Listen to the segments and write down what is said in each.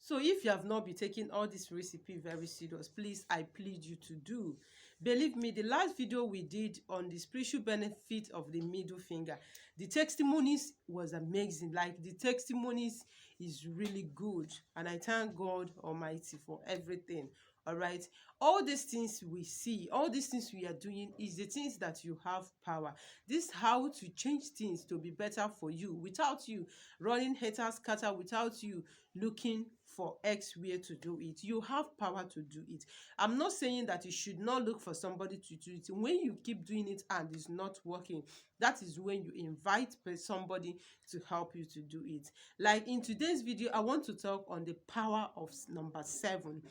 So if you have not been taking all this recipe very serious, please, I plead you to do. Believe me, the last video we did on the spiritual benefit of the middle finger, the testimonies was amazing. Like, the testimonies is really good, and I thank God Almighty for everything. All right, all these things we see, all these things we are doing is the things that you have power. This how to change things to be better for you without you running haters scatter, without you looking for X way to do it. You have power to do it. I'm not saying that you should not look for somebody to do it. When you keep doing it and it's not working, that is when you invite somebody to help you to do it. Like in today's video, I want to talk on the power of number 7.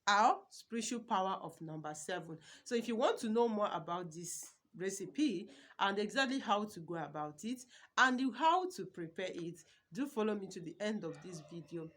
Our spiritual power of number 7. So if you want to know more about this recipe and exactly how to go about it and how to prepare it, do follow me to the end of this video.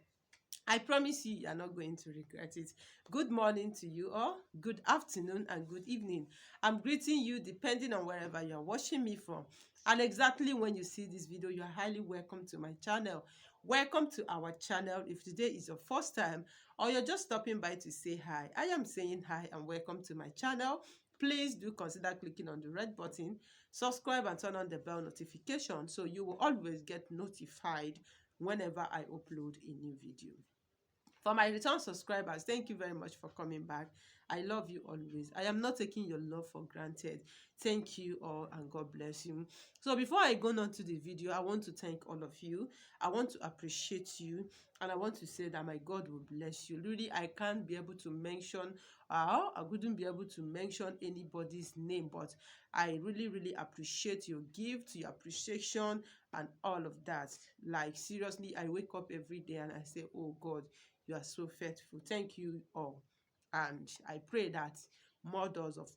I promise you, are not going to regret it. Good morning to you all, good afternoon and good evening. I'm greeting you depending on wherever you're watching me from. And exactly when you see this video, you are highly welcome to my channel. Welcome to our channel. If today is your first time or you're just stopping by to say hi, I am saying hi and welcome to my channel. Please do consider clicking on the red button, subscribe and turn on the bell notification so you will always get notified whenever I upload a new video. For my return subscribers, thank you very much for coming back. I love you always. I am not taking your love for granted. Thank you all and God bless you. So before I go on to the video, I want to thank all of you. I want to appreciate you and I want to say that my God will bless you. Really, I can't be able to mention, I wouldn't be able to mention anybody's name, but I really appreciate your gift, your appreciation and all of that. Like seriously, I wake up every day and I say, oh God, you are so faithful. Thank you all. And I pray that more doors of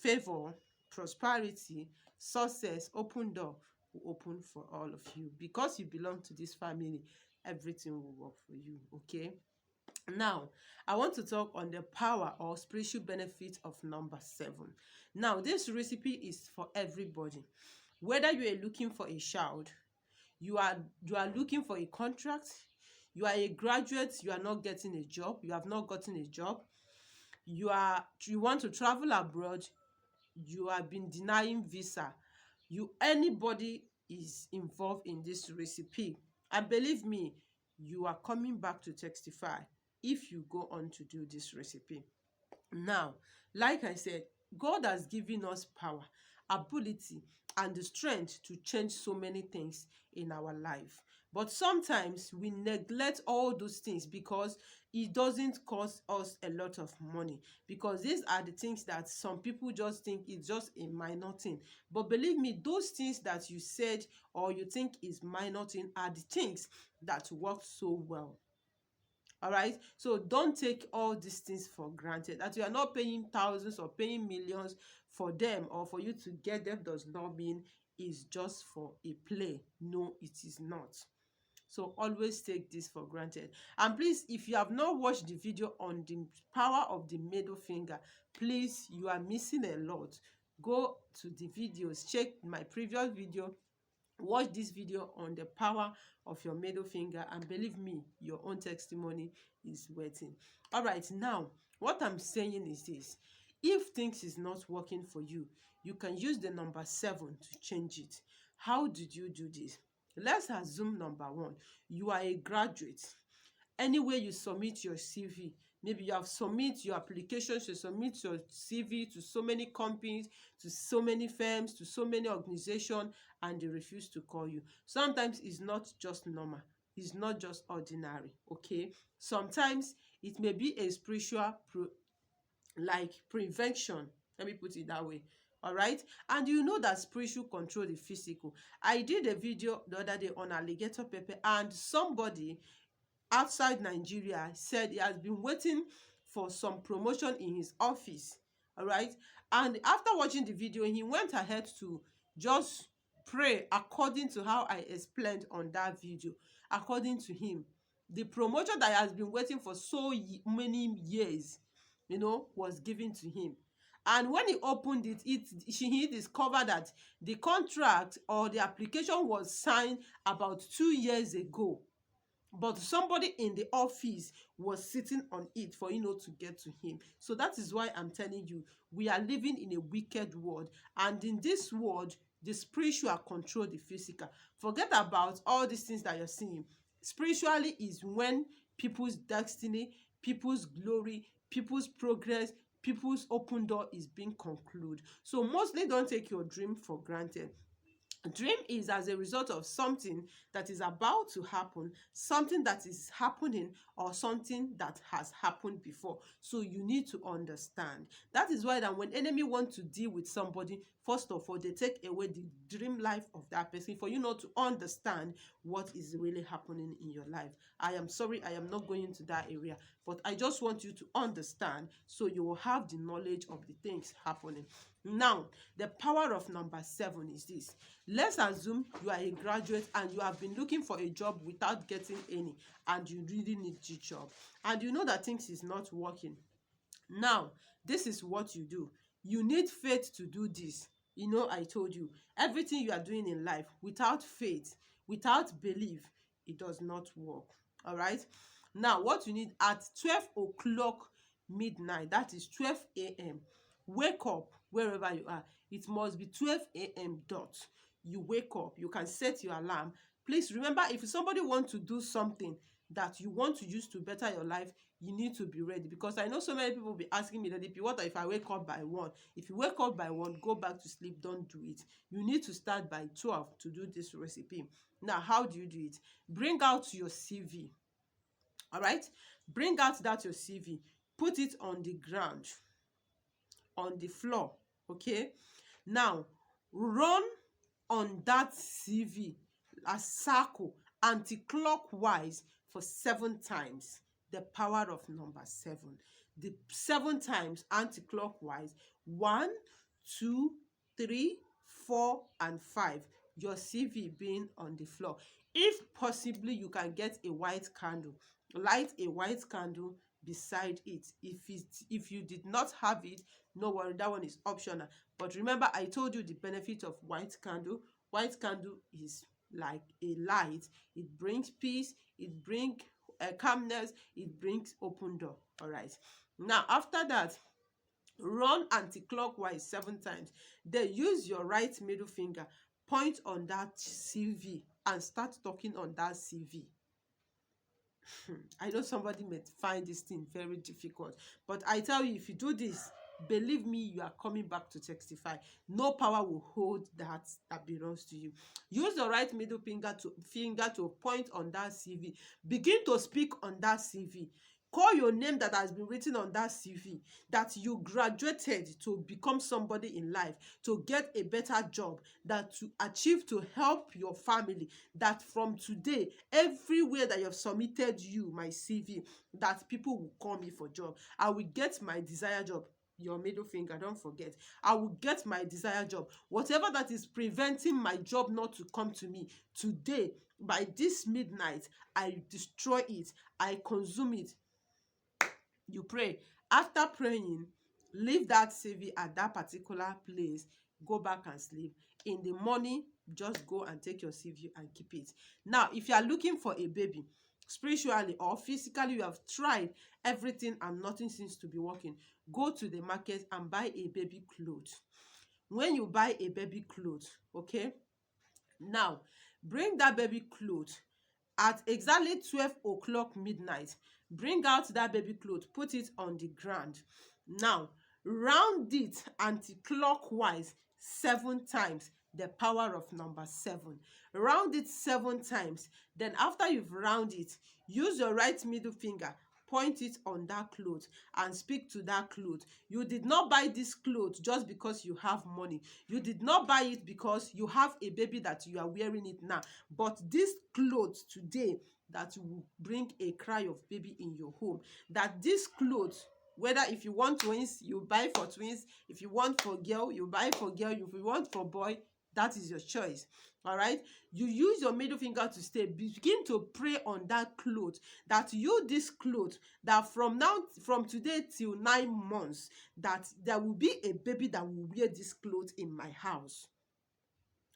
favor, prosperity, success, open door will open for all of you. Because you belong to this family, everything will work for you. Okay? Now, I want to talk on the power or spiritual benefit of number 7. Now, this recipe is for everybody. Whether you are looking for a child, you are looking for a contract, you are a graduate, you are not getting a job, you have not gotten a job, you want to travel abroad, you have been denying visa, anybody is involved in this recipe, and believe me, you are coming back to testify if you go on to do this recipe. Now, like I said, God has given us power, ability, and the strength to change so many things in our life. But sometimes we neglect all those things because it doesn't cost us a lot of money. Because these are the things that some people just think it's just a minor thing. But believe me, those things that you said or you think is minor thing are the things that work so well. All right, so don't take all these things for granted. That you are not paying thousands or paying millions for them or for you to get them does not mean it's just for a play. No, it is not. So always take this for granted. And please, if you have not watched the video on the power of the middle finger, please, you are missing a lot. Go to the videos, check my previous video, watch this video on the power of your middle finger, and believe me, your own testimony is waiting. All right, now what I'm saying is this: if things is not working for you, you can use the number 7 to change it. How did you do this? Let's assume number 1, you are a graduate. Anywhere you submit your CV, maybe you have submit your applications, you submit your CV to so many companies, to so many firms, to so many organizations, and they refuse to call you. Sometimes it's not just normal, it's not just ordinary. Okay, sometimes it may be a spiritual like prevention, let me put it that way. All right, and you know that spiritual control the physical. I did a video the other day on alligator pepper, and somebody outside Nigeria said he has been waiting for some promotion in his office. All right, and after watching the video, he went ahead to just pray according to how I explained on that video. According to him, the promotion that he has been waiting for so many years, was given to him. And when he opened it, he discovered that the contract or the application was signed about 2 years ago. but somebody in the office was sitting on it for to get to him. So that is why I'm telling you, we are living in a wicked world, and in this world the spiritual control the physical. Forget about all these things that you're seeing. Spiritually is when people's destiny, people's glory, people's progress, people's open door is being concluded. So mostly don't take your dream for granted. Dream is as a result of something that is about to happen, something that is happening, or something that has happened before. So you need to understand. That is why that when enemy want to deal with somebody, first of all, they take away the dream life of that person for you not to understand what is really happening in your life. I am sorry, I am not going into that area, but I just want you to understand so you will have the knowledge of the things happening. Now, the power of number 7 is this. Let's assume you are a graduate and you have been looking for a job without getting any, and you really need the job, and you know that things is not working. Now, this is what you do. You need faith to do this. I told you, everything you are doing in life without faith, without belief, it does not work. All right. Now, what you need at 12 o'clock midnight, that is 12 a.m., wake up wherever you are. It must be 12 a.m. dot. You wake up. You can set your alarm. Please remember, if somebody wants to do something that you want to use to better your life, you need to be ready, because I know so many people will be asking me, Daddy, what if I wake up by 1? If you wake up by 1, go back to sleep. Don't do it. You need to start by 12 to do this recipe. Now, how do you do it? Bring out your CV. All right? Bring out your CV. Put it on the ground, on the floor. Okay? Now, run on that CV a circle anti-clockwise for 7 times. The power of number 7. The 7 times anti-clockwise. 1, 2, 3, 4, and 5. Your CV being on the floor. If possibly you can get a white candle, light a white candle beside it. If you did not have it, no worry, that one is optional. But remember, I told you the benefit of white candle. White candle is like a light. It brings peace, it brings calmness, it brings open door. All right. Now, after that, run anti-clockwise 7 times. Then use your right middle finger, point on that CV, and start talking on that CV. I know somebody may find this thing very difficult, but I tell you, if you do this, believe me, you are coming back to testify. No power will hold that belongs to you. Use your right middle finger to point on that CV. Begin to speak on that CV. Call your name that has been written on that CV, that you graduated to become somebody in life, to get a better job, that to achieve, to help your family, that from today, everywhere that you have submitted my CV, that people will call me for job. I will get my desired job. Your middle finger, don't forget. I will get my desired job. Whatever that is preventing my job not to come to me, today, by this midnight, I destroy it. I consume it. You pray. After praying, leave that CV at that particular place. Go back and sleep. In the morning, just go and take your CV and keep it. Now, if you are looking for a baby, spiritually or physically, you have tried everything and nothing seems to be working, go to the market and buy a baby clothes. When you buy a baby clothes, okay, now bring that baby clothes at exactly 12 o'clock midnight. Bring out that baby cloth, put it on the ground. Now, round it anti-clockwise 7 times. The power of number 7. Round it 7 times. Then after you've round it, use your right middle finger, point it on that cloth and speak to that cloth. You did not buy this cloth just because you have money. You did not buy it because you have a baby that you are wearing it now. But this cloth today, that will bring a cry of baby in your home. That this clothes, whether if you want twins, you buy for twins. If you want for girl, you buy for girl. If you want for boy, that is your choice. All right. You use your middle finger to stay. Begin to pray on that cloth. That this cloth, that from today till 9 months, that there will be a baby that will wear this cloth in my house.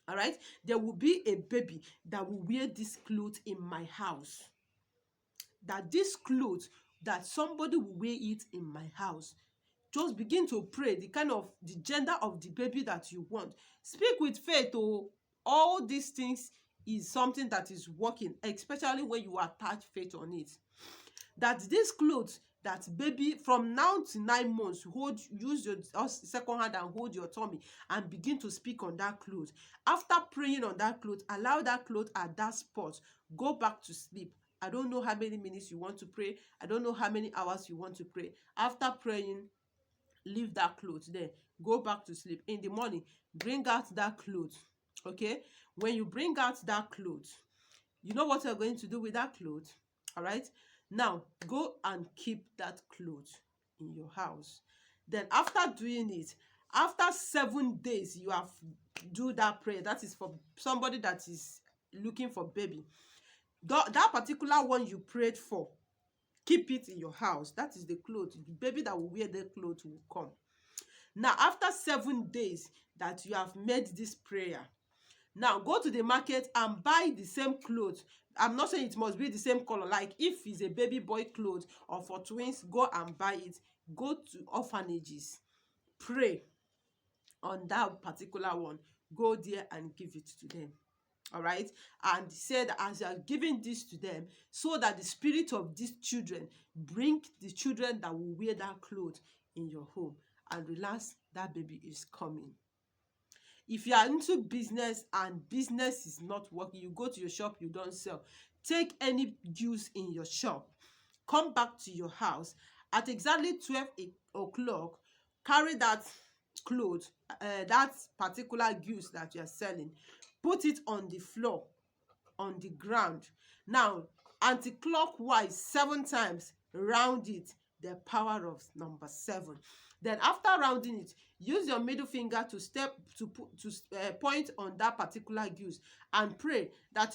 All right. There will be a baby that will wear this cloth in my house. that this clothes, that somebody will wear it in my house. Just begin to pray the gender of the baby that you want. Speak with faith. Oh, all these things is something that is working, especially when you attach faith on it. That this clothes, that baby, from now to 9 months, use your second hand and hold your tummy and begin to speak on that cloth. After praying on that cloth, allow that cloth at that spot. Go back to sleep. I don't know how many minutes you want to pray. I don't know how many hours you want to pray. After praying, leave that cloth there. Go back to sleep. In the morning, bring out that cloth. Okay? When you bring out that cloth, you know what you're going to do with that cloth. All right? Now, go and keep that cloth in your house. Then after doing it, after 7 days, you have do that prayer. That is for somebody that is looking for baby. That particular one you prayed for, keep it in your house. That is the cloth. The baby that will wear the cloth will come. Now, after 7 days that you have made this prayer, now go to the market and buy the same clothes. I'm not saying it must be the same color. Like if it's a baby boy clothes or for twins, go and buy it. Go to orphanages, pray on that particular one. Go there and give it to them. All right? And say that as you are giving this to them, so that the spirit of these children bring the children that will wear that clothes in your home, and relax, that baby is coming. If you are into business and business is not working, you go to your shop, you don't sell, take any juice in your shop, come back to your house at exactly 12 o'clock, carry that cloth, that particular juice that you are selling, put it on the floor, on the ground. Now, anti-clockwise 7 times, round it, the power of number 7. Then after rounding it, use your middle finger to point on that particular juice and pray that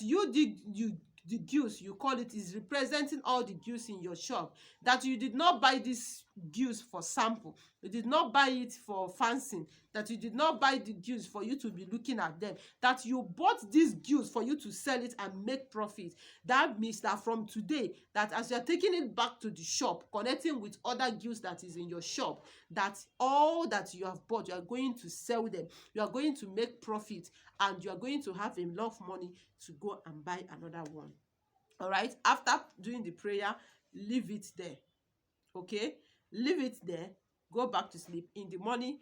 the juice you call it is representing all the juice in your shop, that you did not buy this juice for sample, you did not buy it for fancy, that you did not buy the juice for you to be looking at them, that you bought this juice for you to sell it and make profit. That means that from today, that as you're taking it back to the shop, connecting with other juice that is in your shop, that all that you have bought, you are going to sell them, you are going to make profit, and you are going to have enough money to go and buy another one. All right? After doing the prayer, leave it there. Okay? Leave it there. Go back to sleep. In the morning,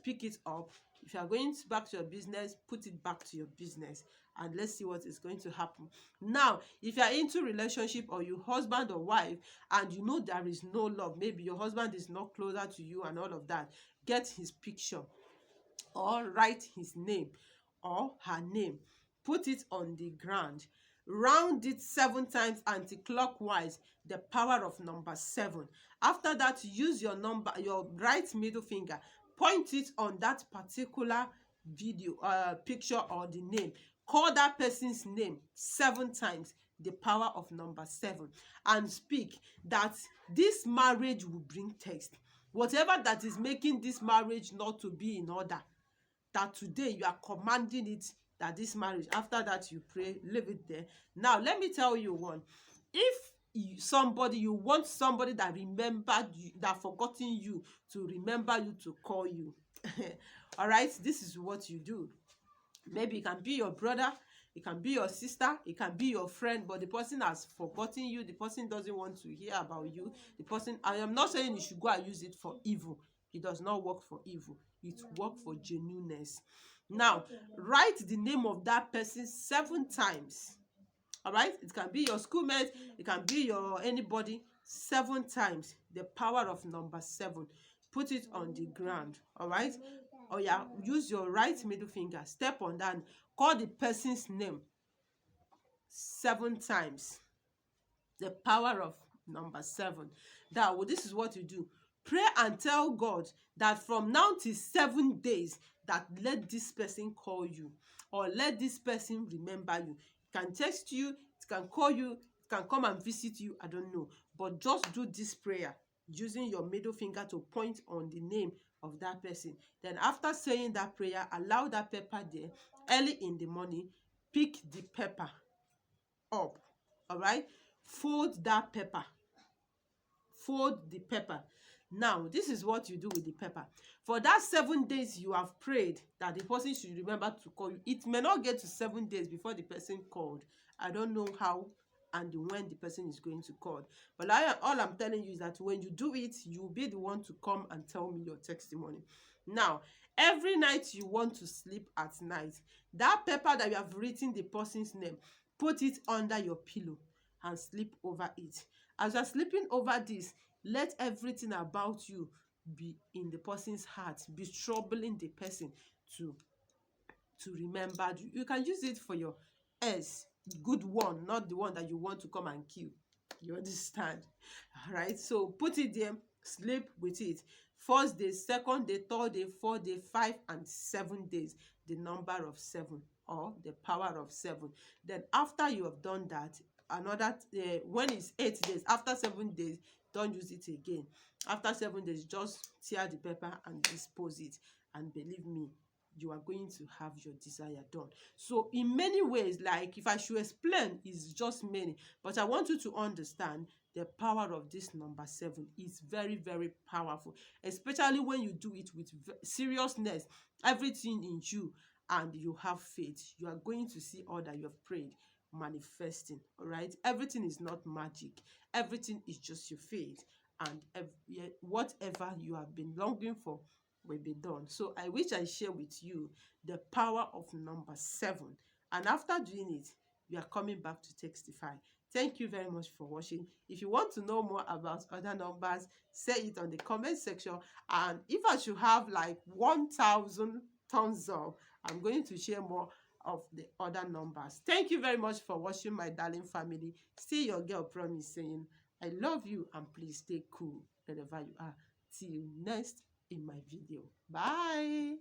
pick it up. If you are going back to your business, put it back to your business, and let's see what is going to happen. Now, if you are into relationship, or you husband or wife, and you know there is no love, maybe your husband is not closer to you and all of that, get his picture or write his name or her name, put it on the ground, round it 7 times anti-clockwise, the power of number 7. After that, use your right middle finger, point it on that particular picture or the name, call that person's name 7 times, the power of number 7, and speak that this marriage will bring test. Whatever that is making this marriage not to be in order, that today you are commanding it, that this marriage, after that you pray, leave it there. Now, let me tell you one. If you want somebody that remembered you, that forgotten you, to remember you, to call you. All right, this is what you do. Maybe it can be your brother, it can be your sister, it can be your friend, but the person has forgotten you, the person doesn't want to hear about you. The person, I am not saying you should go and use it for evil. It does not work for evil. It works for genuineness. Now, write the name of that person 7 times. All right? It can be your schoolmate, it can be your anybody, 7 times. The power of number 7. Put it on the ground. All right? Oh yeah, use your right middle finger, step on that, call the person's name 7 times. The power of number 7. This is what you do. Pray and tell God that from now till 7 days, that let this person call you, or let this person remember you. It can text you, it can call you, it can come and visit you, I don't know. But just do this prayer using your middle finger to point on the name of that person. Then after saying that prayer, allow that pepper there. Early in the morning, pick the pepper up. All right? fold that pepper. Fold the pepper. Now, this is what you do with the pepper. For that 7 days you have prayed that the person should remember to call you. It may not get to 7 days before the person called. I don't know how and when the person is going to call. But all I'm telling you is that when you do it, you'll be the one to come and tell me your testimony. Now, every night you want to sleep at night, that pepper that you have written the person's name, put it under your pillow and sleep over it. As you're sleeping over this, let everything about you be in the person's heart, be troubling the person to remember you. You can use it for your ex, good one, not the one that you want to come and kill. You understand? All right. So put it there, sleep with it. First day, second day, third day, fourth day, 5 and 7 days. The number of 7 or the power of 7. Then after you have done that, another when it's 8 days, after 7 days, don't use it again. After 7 days, just tear the pepper and dispose it. And believe me, you are going to have your desire done. So in many ways, like if I should explain, it's just many, but I want you to understand the power of this number 7 is very, very powerful, especially when you do it with seriousness, everything in you, and you have faith. You are going to see all that you have prayed manifesting. All right, everything is not magic, everything is just your faith, and whatever you have been longing for will be done. So I wish I share with you the power of number 7. And after doing it, you are coming back to testify. Thank you very much for watching. If you want to know more about other numbers, say it on the comment section. And if I should have like 1,000 thumbs up, I'm going to share more of the other numbers. Thank you very much for watching, my darling family. Still your girl Promise saying, I love you and please stay cool wherever you are. Till next in my video. Bye.